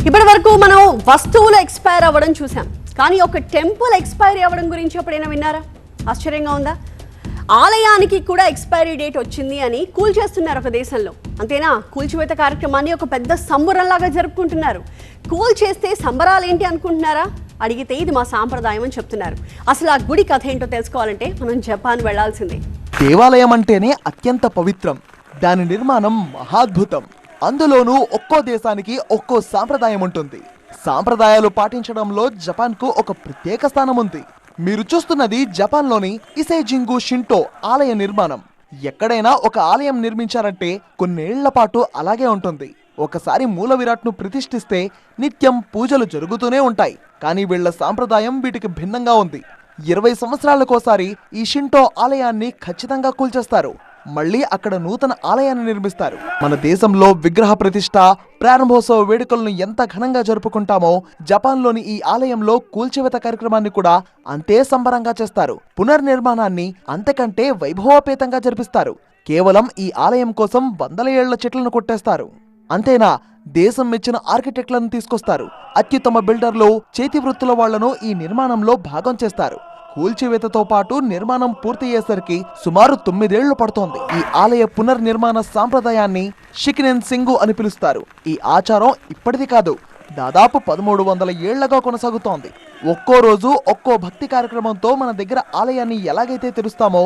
ఇప్పటి వరకు మనం వస్తువులు ఎక్స్పైర్ అవ్వడం చూసాం, కానీ ఒక టెంపుల్ ఎక్స్పైరీ అవ్వడం గురించి ఎప్పుడైనా విన్నారా? ఆశ్చర్యంగా ఉందా? ఆలయానికి కూడా ఎక్స్పైరీ డేట్ వచ్చింది అని కూల్చేస్తున్నారు ఒక దేశంలో. అంతేనా, కూల్చివేత కార్యక్రమాన్ని ఒక పెద్ద సంబురంలాగా జరుపుకుంటున్నారు. కూల్చేస్తే సంబరాలు ఏంటి అనుకుంటున్నారా? అడిగితే ఇది మా సాంప్రదాయం అని చెప్తున్నారు. అసలు ఆ గుడి కథ ఏంటో తెలుసుకోవాలంటే మనం జపాన్ వెళ్లాల్సిందే. దేవాలయం అంటేనే అత్యంత పవిత్రం, దాని నిర్మాణం మహాద్భుతం. అందులోనూ ఒక్కో దేశానికి ఒక్కో సాంప్రదాయం ఉంటుంది. సాంప్రదాయాలు పాటించడంలో జపాన్కు ఒక ప్రత్యేక స్థానం ఉంది. మీరు చూస్తున్నది జపాన్లోని ఇసేజింగు షింటో ఆలయ నిర్మాణం. ఎక్కడైనా ఒక ఆలయం నిర్మించారంటే కొన్నేళ్ల పాటు అలాగే ఉంటుంది. ఒకసారి మూల విరాట్ను ప్రతిష్ఠిస్తే నిత్యం పూజలు జరుగుతూనే ఉంటాయి. కానీ వీళ్ల సాంప్రదాయం వీటికి భిన్నంగా ఉంది. 20 సంవత్సరాలకోసారి ఈ షింటో ఆలయాన్ని ఖచ్చితంగా కూల్చేస్తారు. మళ్ళీ అక్కడ నూతన ఆలయాన్ని నిర్మిస్తారు. మన దేశంలో విగ్రహ ప్రతిష్ఠ, ప్రారంభోత్సవ వేడుకలను ఎంత ఘనంగా జరుపుకుంటామో జపాన్లోని ఈ ఆలయంలో కూల్చివేత కార్యక్రమాన్ని కూడా అంతే సంబరంగా చేస్తారు. పునర్నిర్మాణాన్ని అంతకంటే వైభవోపేతంగా జరిపిస్తారు. కేవలం ఈ ఆలయం కోసం వందల ఏళ్ల చెట్లను కొట్టేస్తారు. అంతేనా, దేశం మెచ్చిన ఆర్కిటెక్ట్లను తీసుకొస్తారు. అత్యుత్తమ బిల్డర్లు, చేతి వృత్తుల వాళ్లను ఈ నిర్మాణంలో భాగం చేస్తారు. కూల్చివేతతో పాటు నిర్మాణం పూర్తయ్యేసరికి సుమారు 9 ఏళ్లు పడుతోంది. ఈ ఆలయ పునర్నిర్మాణ సాంప్రదాయాన్ని షికినెన్ సింగు అని పిలుస్తారు. ఈ ఆచారం ఇప్పటిది కాదు, దాదాపు 1300 ఏళ్లగా కొనసాగుతోంది. ఒక్కో రోజు ఒక్కో భక్తి కార్యక్రమంతో మన దగ్గర ఆలయాన్ని ఎలాగైతే తెరుస్తామో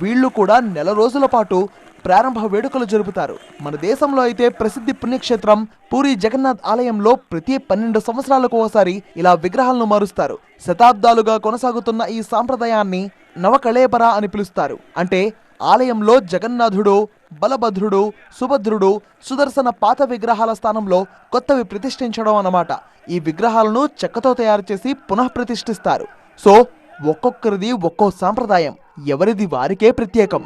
వీళ్లు కూడా నెల రోజుల పాటు ప్రారంభ వేడుకలు జరుపుతారు. మన దేశంలో అయితే ప్రసిద్ధి పుణ్యక్షేత్రం పూరి జగన్నాథ్ ఆలయంలో ప్రతి 12 సంవత్సరాలకు ఒకసారి ఇలా విగ్రహాలను మారుస్తారు. శతాబ్దాలుగా కొనసాగుతున్న ఈ సాంప్రదాయాన్ని నవకళేబర అని పిలుస్తారు. అంటే ఆలయంలో జగన్నాథుడు, బలభద్రుడు, సుభద్రుడు, సుదర్శన పాత విగ్రహాల స్థానంలో కొత్తవి ప్రతిష్ఠించడం అన్నమాట. ఈ విగ్రహాలను చెక్కతో తయారు చేసి పునః ప్రతిష్ఠిస్తారు. సో ఒక్కొక్కరిది ఒక్కో సాంప్రదాయం, ఎవరిది వారికే ప్రత్యేకం.